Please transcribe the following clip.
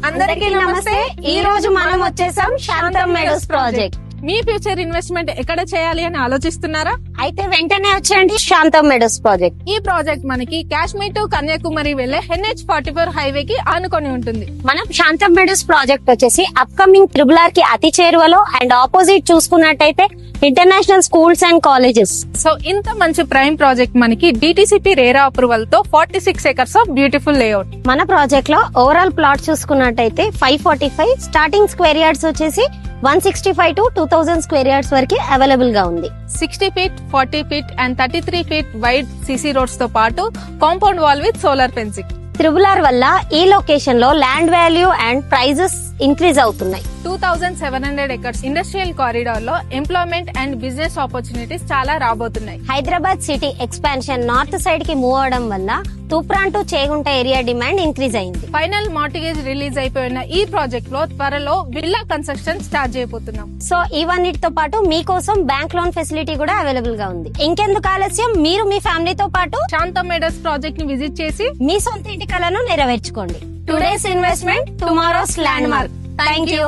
అందరికీ నమస్తే. ఈ రోజు మనం వచ్చేసాం శాంతం మెడోస్ ప్రాజెక్ట్. మీ ఫ్యూచర్ ఇన్వెస్ట్మెంట్ ఎక్కడ చేయాలి అని ఆలోచిస్తున్నారా? అయితే వెంటనే వచ్చేయండి శాంతం మెడోస్ ప్రాజెక్ట్. ఈ ప్రాజెక్ట్ మనకి కాశ్మీర్ టు కన్యాకుమారి వెళ్లే NH44 హైవే కి ఆనుకొని ఉంటుంది. మనం శాంతం మెడోస్ ప్రాజెక్ట్ వచ్చేసి అప్కమింగ్ త్రిబుల్ కి అతి చేరువలో అండ్ ఆపోజిట్ చూసుకున్నట్టయితే international schools and colleges. So ఇంత మంచి ప్రైమ్ ప్రాజెక్ట్ మనకి DTCP రేరా అప్రూవల్ తో 46 acres ఆఫ్ బ్యూటిఫుల్ లేఅవుట్. మన ప్రాజెక్ట్ లో ఓవరాల్ ప్లాట్ చూసుకున్నట్టయితే 545, స్టార్టింగ్ స్క్వేర్ యార్డ్స్ వచ్చేసి 165 to 2000 స్క్వేర్ యార్డ్స్ వరకు అవైలబుల్ గా ఉంది. 60 feet, 40 feet and 33 feet wide CC roads తో పాటు compound wall with solar fencing. Triple R వల్ల ఈ లొకేషన్ లో land value and prices increase అవుతున్నాయి. 2700 acres ఇండస్ట్రియల్ కారిడార్ లో ఎంప్లాయ్మెంట్ అండ్ బిజినెస్ ఆపర్చునిటీస్ చాలా రాబోతున్నాయి. Hyderabad city expansion north side కి మూవ్ అవడం వల్ల Toopran to Chegunta area demand increase అయింది. ఫైనల్ మార్టిగేజ్ రిలీజ్ అయిపోయిన ఈ ప్రాజెక్ట్ లో త్వరలో విల్లా కన్స్ట్రక్షన్ స్టార్ట్ చేయబోతున్నాం. సో ఇవన్నిటితో పాటు మీకోసం బ్యాంక్ లోన్ ఫెసిలిటీ కూడా అవైలబుల్ గా ఉంది. ఇంకెందుకు ఆలస్యం, మీరు మీ ఫ్యామిలీతో పాటు శాంతం మెడోస్ ప్రాజెక్ట్ ని విజిట్ చేసి మీ సొంత ఇంటి కలను నెరవేర్చుకోండి. Today's investment tomorrow's landmark. Thank you.